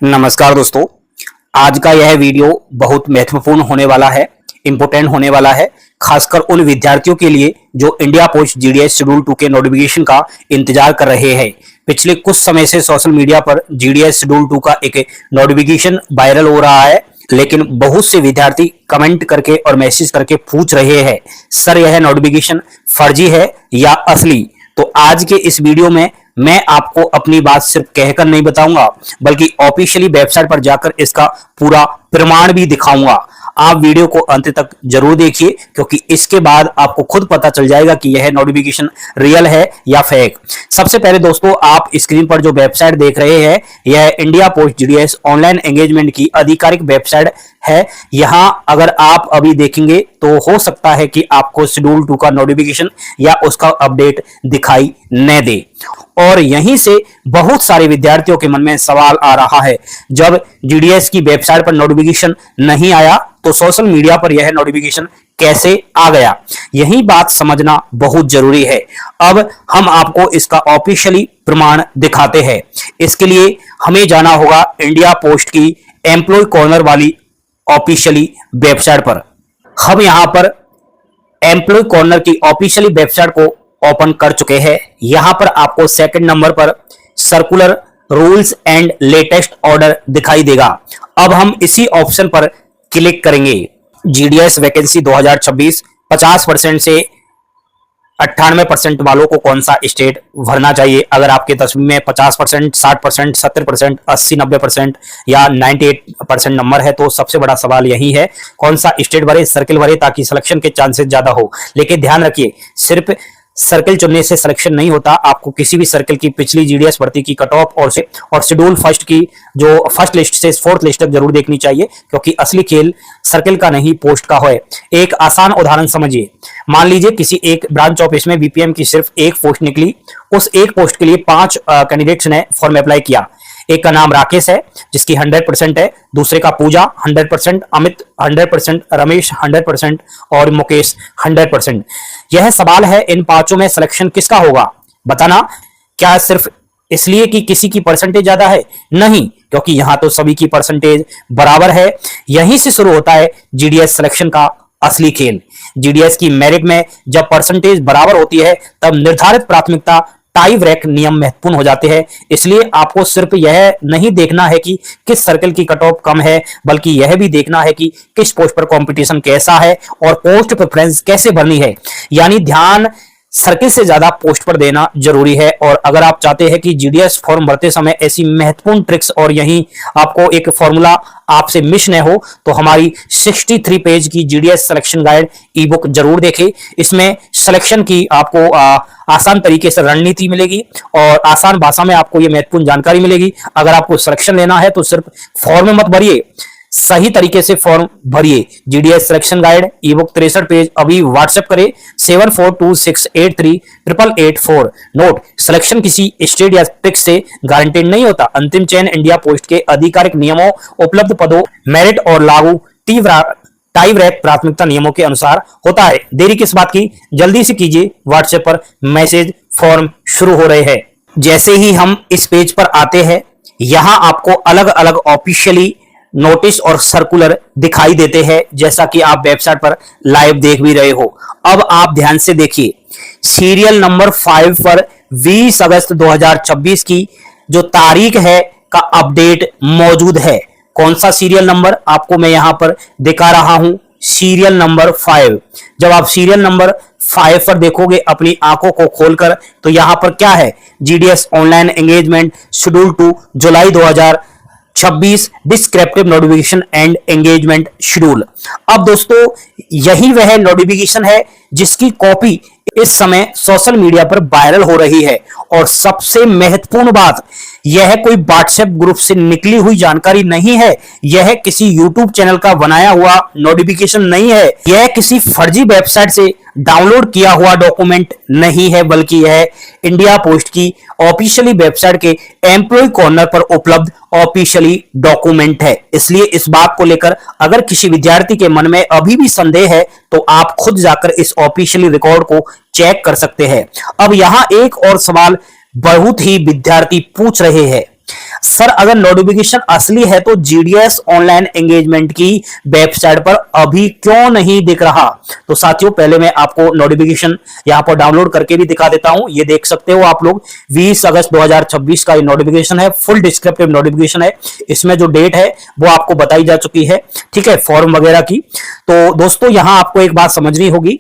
नमस्कार दोस्तों, आज का यह वीडियो बहुत महत्वपूर्ण होने वाला है, इंपोर्टेंट होने वाला है, खासकर उन विद्यार्थियों के लिए जो इंडिया पोस्ट जीडीएस शेड्यूल 2 के नोटिफिकेशन का इंतजार कर रहे हैं। पिछले कुछ समय से सोशल मीडिया पर जीडीएस शेड्यूल 2 का एक नोटिफिकेशन वायरल हो रहा है, लेकिन बहुत से विद्यार्थी कमेंट करके और मैसेज करके पूछ रहे हैं, सर यह नोटिफिकेशन फर्जी है या असली। तो आज के इस वीडियो में मैं आपको अपनी बात सिर्फ कहकर नहीं बताऊंगा, बल्कि ऑफिशियली वेबसाइट पर जाकर इसका पूरा प्रमाण भी दिखाऊंगा। आप वीडियो को अंत तक जरूर देखिए, क्योंकि इसके बाद आपको खुद पता चल जाएगा कि यह नोटिफिकेशन रियल है या फेक। सबसे पहले दोस्तों, आप स्क्रीन पर जो वेबसाइट देख रहे हैं, यह India post GDS online engagement की आधिकारिक वेबसाइट है। यहां अगर आप अभी देखेंगे तो हो सकता है कि आपको शेड्यूल 2 का नोटिफिकेशन या उसका अपडेट दिखाई न दे। और यहीं से बहुत सारे विद्यार्थियों के मन में सवाल आ रहा है, जब जीडीएस की वेबसाइट पर नोटिफिकेशन नहीं आया तो सोशल मीडिया पर यह नोटिफिकेशन कैसे आ गया। यही बात समझना बहुत जरूरी है। अब हम आपको इसका ऑफिशियली प्रमाण दिखाते हैं। इसके लिए हमें जाना होगा इंडिया पोस्ट की एम्प्लॉय कॉर्नर वाली ऑफिशियली वेबसाइट पर। हम यहां पर एम्प्लॉय कॉर्नर की ऑफिशियली वेबसाइट को ओपन कर चुके हैं। यहां पर आपको सेकंड नंबर पर circular rules and latest order दिखाई देगा। अब हम इसी ऑप्शन पर क्लिक करेंगे। जीडीएस वैकेंसी 2026 50% से 98% वालों को कौन सा स्टेट भरना चाहिए। अगर आपके 10वीं में 50%, 60%, 70%, 80-90% या 98% नंबर है तो सबसे बड़ा सवाल यही है, कौन सा स्टेट भरे, सर्किल भरे, ताकि सिलेक्शन के चांसेस ज्यादा हो। लेकिन ध्यान रखिए, सिर्फ सर्किल चुनने से सिलेक्शन नहीं होता। आपको किसी भी सर्किल की पिछली जीडीएस भर्ती की कट ऑफ और शेड्यूल फर्स्ट की जो फर्स्ट लिस्ट से फोर्थ लिस्ट तक जरूर देखनी चाहिए, क्योंकि असली खेल सर्किल का नहीं पोस्ट का है। एक आसान उदाहरण समझिए। मान लीजिए किसी एक ब्रांच ऑफिस में बीपीएम की सिर्फ एक पोस्ट निकली। उस एक पोस्ट के लिए 5 कैंडिडेट्स ने फॉर्म अप्लाई किया। एक का नाम राकेश है जिसकी 100% है, दूसरे का पूजा 100%, अमित 100%, रमेश 100% और मुकेश 100%। यह सवाल है, इन पांचों में सिलेक्शन किसका होगा बताना। क्या सिर्फ इसलिए कि किसी की परसेंटेज ज्यादा है? नहीं, क्योंकि यहां तो सभी की परसेंटेज बराबर है। यहीं से शुरू होता है जीडीएस सिलेक्शन का असली खेल। जीडीएस की मेरिट में जब परसेंटेज बराबर होती है तब निर्धारित प्राथमिकता टाई ब्रेक नियम महत्वपूर्ण हो जाते हैं। इसलिए आपको सिर्फ यह नहीं देखना है कि किस सर्कल की कट ऑफ कम है, बल्कि यह भी देखना है कि किस पोस्ट पर कंपटीशन कैसा है और पोस्ट प्रेफरेंस कैसे भरनी है। यानी ध्यान सर्किल से ज्यादा पोस्ट पर देना जरूरी है। और अगर आप चाहते हैं कि जीडीएस फॉर्म भरते समय ऐसी महत्वपूर्ण ट्रिक्स और यही आपको एक फॉर्मूला आपसे मिस न हो, तो हमारी 63 पेज की जीडीएस सिलेक्शन गाइड ई बुक जरूर देखें। इसमें सिलेक्शन की आपको आसान तरीके से रणनीति मिलेगी और आसान भाषा में आपको ये महत्वपूर्ण जानकारी मिलेगी। अगर आपको सिलेक्शन लेना है तो सिर्फ फॉर्म मत भरिए, सही तरीके से फॉर्म भरिए। जीडीएस सिलेक्शन गाइड ई बुक 63 पेज अभी व्हाट्सएप करें 7426838884। नोट, सिलेक्शन किसी स्टेट या ट्रिक्स से गारंटेड नहीं होता। अंतिम चयन इंडिया पोस्ट के आधिकारिक नियमों, उपलब्ध पदों, मेरिट और लागू टाई ब्रेक प्राथमिकता नियमों के अनुसार होता है। देरी किस बात की, जल्दी से कीजिए। व्हाट्सएप पर मैसेज, फॉर्म शुरू हो रहे हैं। जैसे ही हम इस पेज पर आते हैं, यहां आपको अलग अलग ऑफिशियली नोटिस और सर्कुलर दिखाई देते हैं, जैसा कि आप वेबसाइट पर लाइव देख भी रहे हो। अब आप ध्यान से देखिए, सीरियल नंबर 5 पर 20 अगस्त 2026 की जो तारीख है का अपडेट मौजूद है। कौन सा सीरियल नंबर आपको मैं यहां पर दिखा रहा हूं, सीरियल नंबर 5। जब आप सीरियल नंबर 5 पर देखोगे अपनी आंखों को खोलकर, तो यहां पर क्या है, GDS online engagement schedule 2 July 2026 descriptive notification and engagement schedule. अब दोस्तों, यही वह नोटिफिकेशन है जिसकी कॉपी इस समय सोशल मीडिया पर वायरल हो रही है। और सबसे महत्वपूर्ण बात, यह कोई व्हाट्सएप ग्रुप से निकली हुई जानकारी नहीं है, यह किसी यूट्यूब चैनल का बनाया हुआ नोटिफिकेशन नहीं है, यह किसी फर्जी वेबसाइट से डाउनलोड किया हुआ डॉक्यूमेंट नहीं है, बल्कि यह इंडिया पोस्ट की ऑफिशियली वेबसाइट के एम्प्लॉय कॉर्नर पर उपलब्ध ऑफिशियली डॉक्यूमेंट है। इसलिए इस बात को लेकर अगर किसी विद्यार्थी के मन में अभी भी संदेह है तो आप खुद जाकर इस ऑफिशियली रिकॉर्ड को चेक कर सकते हैं। अब यहां एक और सवाल बहुत ही विद्यार्थी पूछ रहे हैं, सर अगर नोटिफिकेशन असली है तो जीडीएस ऑनलाइन एंगेजमेंट की वेबसाइट पर अभी क्यों नहीं दिख रहा? तो साथियों पहले मैं आपको नोटिफिकेशन यहां पर डाउनलोड करके भी दिखा देता हूं। ये देख सकते हो आप लोग 20 अगस्त 2026 का ये नोटिफिकेशन है, फुल डिस्क्रिप्टिव नोटिफिकेशन है। इसमें जो डेट है वो आपको बताई जा चुकी है, ठीक है, फॉर्म वगैरह की। तो दोस्तों यहां आपको एक बात समझनी होगी,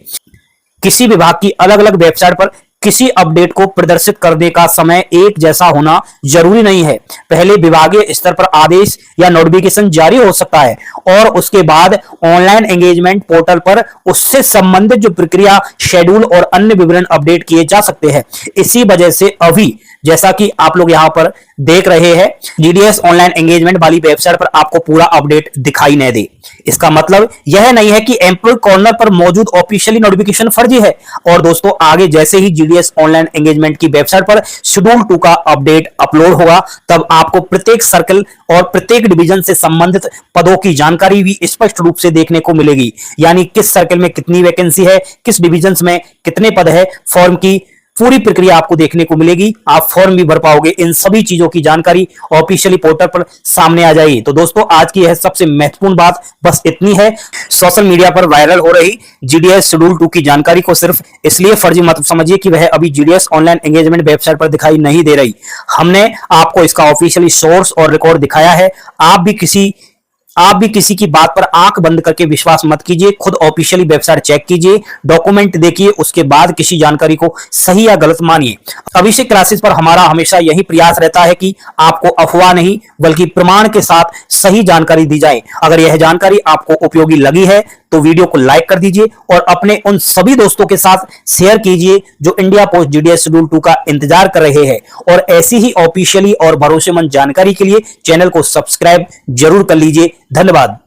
किसी विभाग की अलग अलग वेबसाइट पर किसी अपडेट को प्रदर्शित करने का समय एक जैसा होना जरूरी नहीं है। पहले विभागीय स्तर पर आदेश या नोटिफिकेशन जारी हो सकता है और उसके बाद ऑनलाइन एंगेजमेंट पोर्टल पर उससे संबंधित जो प्रक्रिया, शेड्यूल और अन्य विवरण अपडेट किए जा सकते हैं। इसी वजह से अभी जैसा कि आप लोग यहां पर देख रहे हैं, जीडीएस ऑनलाइन एंगेजमेंट वाली वेबसाइट पर आपको पूरा अपडेट दिखाई नहीं दे, इसका मतलब यह नहीं है कि एम्प्लॉय कॉर्नर पर मौजूद ऑफिशियली नोटिफिकेशन फर्जी है। और दोस्तों आगे जैसे ही जीडीएस ऑनलाइन एंगेजमेंट की वेबसाइट पर शेड्यूल 2 का अपडेट अपलोड होगा, तब आपको प्रत्येक सर्कल और प्रत्येक डिवीजन से संबंधित पदों की जानकारी भी स्पष्ट रूप से देखने को मिलेगी। यानी किस सर्कल में कितनी वैकेंसी है, किस डिवीजन में कितने पद है, फॉर्म की पूरी प्रक्रिया आपको देखने को मिलेगी। आप फॉर्म भी भर पाओगे, इन सभी चीजों की जानकारी ऑफिशियली पोर्टल पर सामने आ जाएगी। तो दोस्तों आज की यह सबसे महत्वपूर्ण बात बस इतनी है। सोशल मीडिया पर वायरल हो रही जीडीएस शेड्यूल 2 की जानकारी को सिर्फ इसलिए फर्जी मत समझिए कि वह अभी जीडीएस ऑनलाइन एंगेजमेंट वेबसाइट पर दिखाई नहीं दे रही। हमने आपको इसका ऑफिशियली सोर्स और रिकॉर्ड दिखाया है। आप भी किसी की बात पर आंख बंद करके विश्वास मत कीजिए, खुद ऑफिशियली वेबसाइट चेक कीजिए, डॉक्यूमेंट देखिए, उसके बाद किसी जानकारी को सही या गलत मानिए। अभिषेक क्लासेस पर हमारा हमेशा यही प्रयास रहता है कि आपको अफवाह नहीं बल्कि प्रमाण के साथ सही जानकारी दी जाए। अगर यह जानकारी आपको उपयोगी लगी है तो वीडियो को लाइक कर दीजिए और अपने उन सभी दोस्तों के साथ शेयर कीजिए जो इंडिया पोस्ट जीडीएस शेड्यूल 2 का इंतजार कर रहे हैं। और ऐसी ही ऑफिशियली और भरोसेमंद जानकारी के लिए चैनल को सब्सक्राइब जरूर कर लीजिए। धन्यवाद।